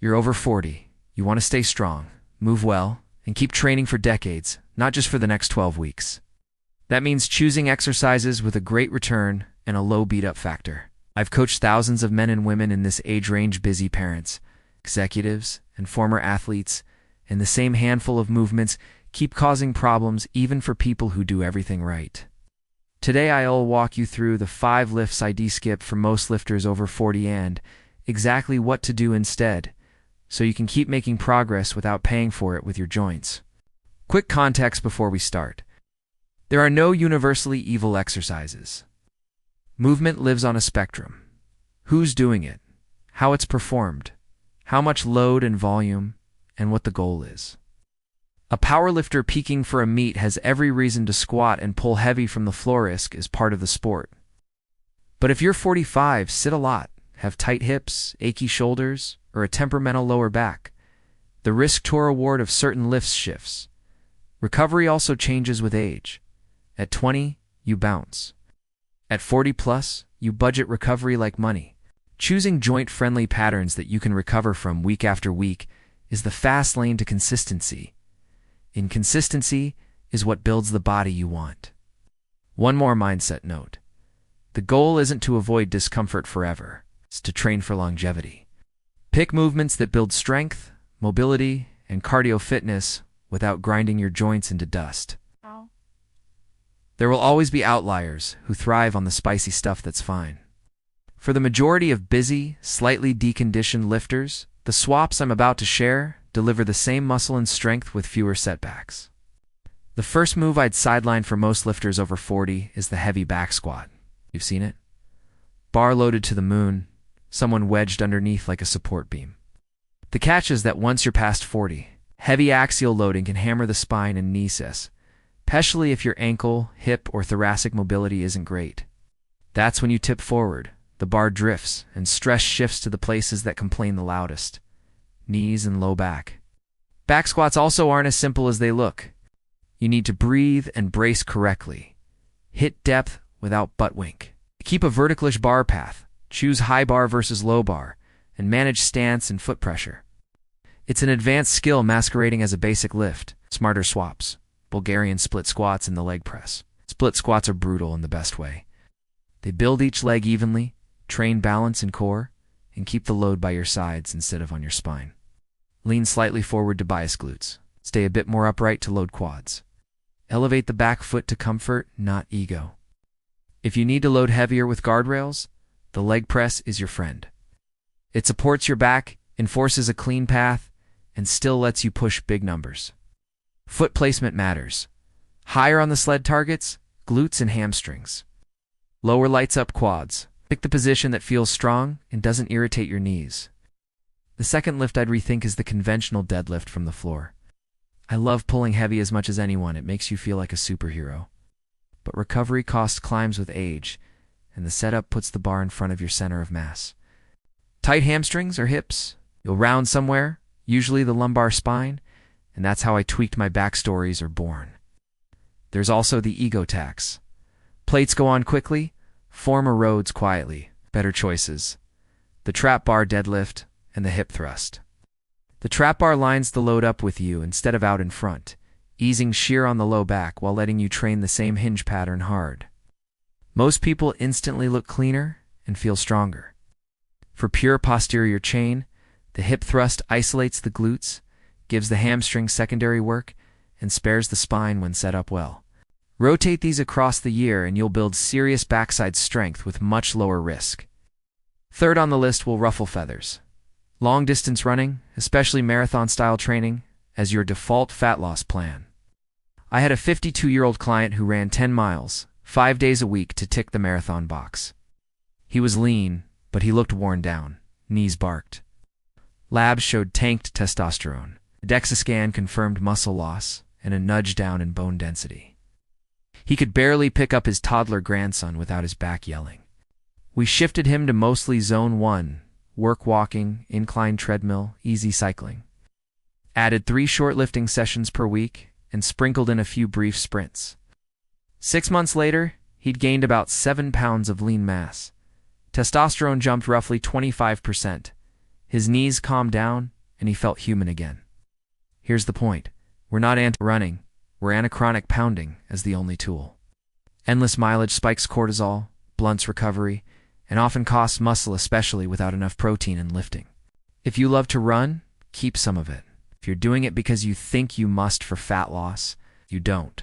You're over 40. You want to stay strong, move well, and keep training for decades, not just for the next 12 weeks. That means choosing exercises with a great return and a low beat-up factor. I've coached thousands of men and women in this age range, busy parents, executives, and former athletes, and the same handful of movements keep causing problems even for people who do everything right. Today I'll walk you through the 5 lifts I skip for most lifters over 40 and exactly what to do instead, so you can keep making progress without paying for it with your joints. Quick context before we start. There are no universally evil exercises. Movement lives on a spectrum. Who's doing it, how it's performed, how much load and volume, and what the goal is. A powerlifter peaking for a meet has every reason to squat and pull heavy from the floor. Risk is part of the sport. But if you're 45, sit a lot, have tight hips, achy shoulders, or a temperamental lower back, the risk to reward of certain lifts shifts. Recovery also changes with age. At 20, you bounce. At 40 plus, you budget recovery like money. Choosing joint-friendly patterns that you can recover from week after week is the fast lane to consistency. Inconsistency is what builds the body you want. One more mindset note. The goal isn't to avoid discomfort forever. It's to train for longevity. Pick movements that build strength, mobility, and cardio fitness without grinding your joints into dust. There will always be outliers who thrive on the spicy stuff that's fine. For the majority of busy, slightly deconditioned lifters, the swaps I'm about to share deliver the same muscle and strength with fewer setbacks. The first move I'd sideline for most lifters over 40 is the heavy back squat. You've seen it? Bar loaded to the moon, someone wedged underneath like a support beam. The catch is that once you're past 40, heavy axial loading can hammer the spine and knees, especially if your ankle, hip, or thoracic mobility isn't great. That's when you tip forward, the bar drifts, and stress shifts to the places that complain the loudest: knees and low back. Back squats also aren't as simple as they look. You need to breathe and brace correctly. Hit depth without butt wink. Keep a verticalish bar path. Choose high bar versus low bar, and manage stance and foot pressure. It's an advanced skill masquerading as a basic lift. Smarter swaps. Bulgarian split squats and the leg press. Split squats are brutal in the best way. They build each leg evenly, train balance and core, and keep the load by your sides instead of on your spine. Lean slightly forward to bias glutes. Stay a bit more upright to load quads. Elevate the back foot to comfort, not ego. If you need to load heavier with guardrails, the leg press is your friend. It supports your back, enforces a clean path, and still lets you push big numbers. Foot placement matters. Higher on the sled targets, glutes and hamstrings. Lower lights up quads. Pick the position that feels strong and doesn't irritate your knees. The second lift I'd rethink is the conventional deadlift from the floor. I love pulling heavy as much as anyone. It makes you feel like a superhero. But recovery cost climbs with age, and the setup puts the bar in front of your center of mass. Tight hamstrings or hips, you'll round somewhere, usually the lumbar spine, and that's how I tweaked my back stories are born. There's also the ego tax. Plates go on quickly, form erodes quietly. Better choices: the trap bar deadlift and the hip thrust. The trap bar lines the load up with you instead of out in front, easing shear on the low back while letting you train the same hinge pattern hard. Most people instantly look cleaner and feel stronger. For pure posterior chain, the hip thrust isolates the glutes, gives the hamstring secondary work, and spares the spine when set up well. Rotate these across the year and you'll build serious backside strength with much lower risk. Third on the list will ruffle feathers. Long distance running, especially marathon-style training, as your default fat loss plan. I had a 52-year-old client who ran 10 miles, 5 days a week to tick the marathon box. He was lean, but he looked worn down. Knees barked. Labs showed tanked testosterone. A DEXA scan confirmed muscle loss and a nudge down in bone density. He could barely pick up his toddler grandson without his back yelling. We shifted him to mostly Zone 1, work walking, incline treadmill, easy cycling. Added 3 short lifting sessions per week and sprinkled in a few brief sprints. 6 months later, he'd gained about 7 pounds of lean mass. Testosterone jumped roughly 25%. His knees calmed down, and he felt human again. Here's the point. We're not anti-running. We're anachronic pounding as the only tool. Endless mileage spikes cortisol, blunts recovery, and often costs muscle, especially without enough protein in lifting. If you love to run, keep some of it. If you're doing it because you think you must for fat loss, you don't.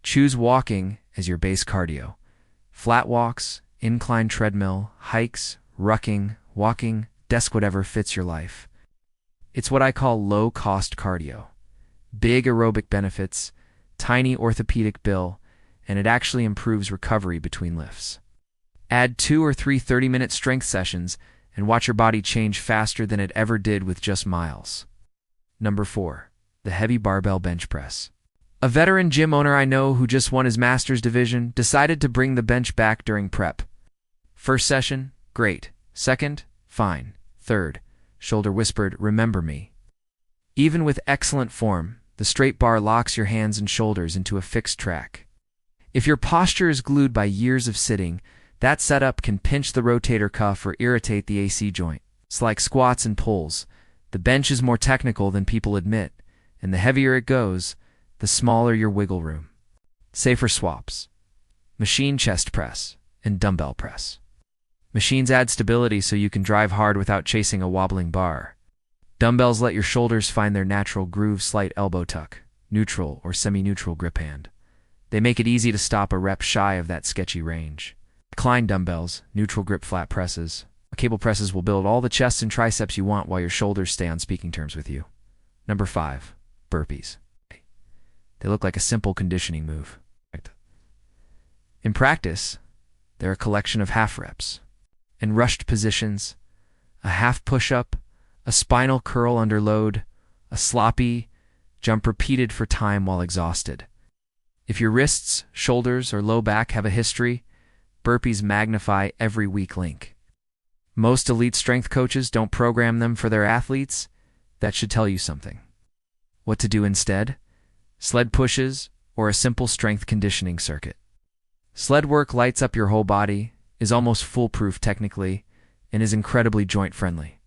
Choose walking as your base cardio. Flat walks, incline treadmill, hikes, rucking, walking, desk, whatever fits your life. It's what I call low-cost cardio. Big aerobic benefits, tiny orthopedic bill, and it actually improves recovery between lifts. Add 2 or 3 30-minute strength sessions and watch your body change faster than it ever did with just miles. Number 4. The heavy barbell bench press. A veteran gym owner I know who just won his master's division decided to bring the bench back during prep. First session, great. Second, fine. Third, shoulder whispered, "Remember me." Even with excellent form, the straight bar locks your hands and shoulders into a fixed track. If your posture is glued by years of sitting, that setup can pinch the rotator cuff or irritate the AC joint. It's like squats and pulls. The bench is more technical than people admit, and the heavier it goes, the smaller your wiggle room. Safer swaps: machine chest press and dumbbell press. Machines add stability so you can drive hard without chasing a wobbling bar. Dumbbells let your shoulders find their natural groove, slight elbow tuck, neutral or semi-neutral grip hand. They make it easy to stop a rep shy of that sketchy range. Incline dumbbells, neutral grip flat presses. Cable presses will build all the chests and triceps you want while your shoulders stay on speaking terms with you. Number 5. Burpees. They look like a simple conditioning move. In practice, they're a collection of half reps. In rushed positions, a half push-up, a spinal curl under load, a sloppy jump repeated for time while exhausted. If your wrists, shoulders, or low back have a history, burpees magnify every weak link. Most elite strength coaches don't program them for their athletes. That should tell you something. What to do instead? Sled pushes or a simple strength conditioning circuit. Sled work lights up your whole body, is almost foolproof technically, and is incredibly joint-friendly.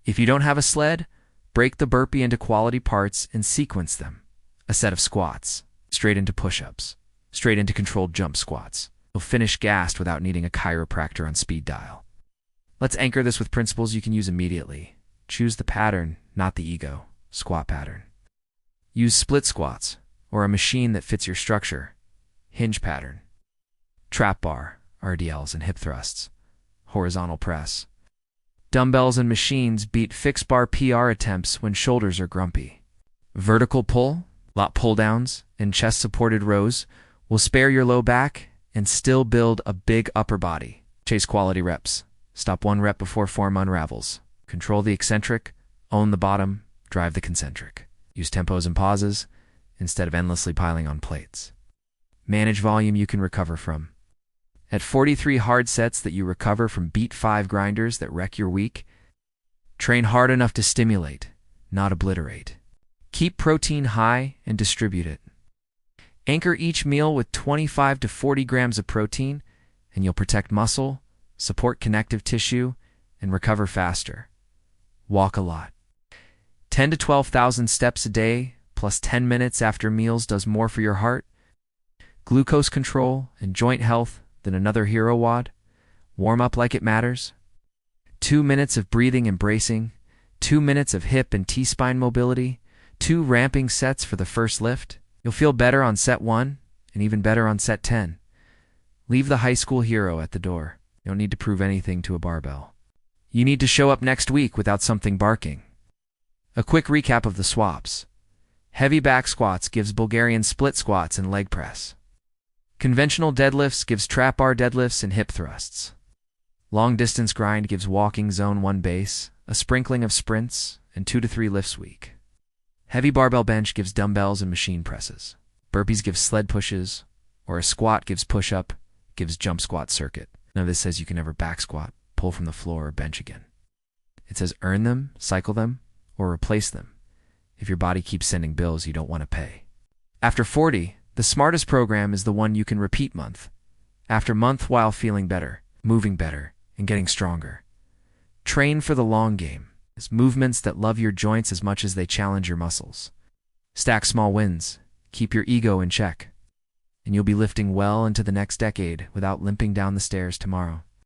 If you don't have a sled, break the burpee into quality parts and sequence them. A set of squats, straight into push-ups, straight into controlled jump squats. You'll finish gassed without needing a chiropractor on speed dial. Let's anchor this with principles you can use immediately. Choose the pattern, not the ego. Squat pattern. Use split squats, or a machine that fits your structure. Hinge pattern. Trap bar, RDLs and hip thrusts. Horizontal press. Dumbbells and machines beat fixed bar PR attempts when shoulders are grumpy. Vertical pull, lat pull downs, and chest supported rows will spare your low back and still build a big upper body. Chase quality reps. Stop one rep before form unravels. Control the eccentric, own the bottom, drive the concentric. Use tempos and pauses instead of endlessly piling on plates. Manage volume you can recover from. At 43 hard sets that you recover from beat 5 grinders that wreck your week, train hard enough to stimulate, not obliterate. Keep protein high and distribute it. Anchor each meal with 25 to 40 grams of protein, and you'll protect muscle, support connective tissue, and recover faster. Walk a lot. 10 to 12,000 steps a day, plus 10 minutes after meals does more for your heart, glucose control, and joint health than another hero wad. Warm up like it matters. 2 minutes of breathing and bracing, 2 minutes of hip and T-spine mobility, 2 ramping sets for the first lift. You'll feel better on set 1 and even better on set 10. Leave the high school hero at the door. You don't need to prove anything to a barbell. You need to show up next week without something barking. A quick recap of the swaps. Heavy back squats gives Bulgarian split squats and leg press. Conventional deadlifts gives trap bar deadlifts and hip thrusts. Long distance grind gives walking zone 1 base, a sprinkling of sprints, and 2 to 3 lifts week. Heavy barbell bench gives dumbbells and machine presses. Burpees gives sled pushes, or a squat gives push-up, gives jump squat circuit. None of this says you can never back squat, pull from the floor, or bench again. It says earn them, cycle them, or replace them if your body keeps sending bills you don't want to pay. After 40, the smartest program is the one you can repeat month after month while feeling better, moving better, and getting stronger. Train for the long game. is movements that love your joints as much as they challenge your muscles. Stack small wins, keep your ego in check, and you'll be lifting well into the next decade without limping down the stairs tomorrow.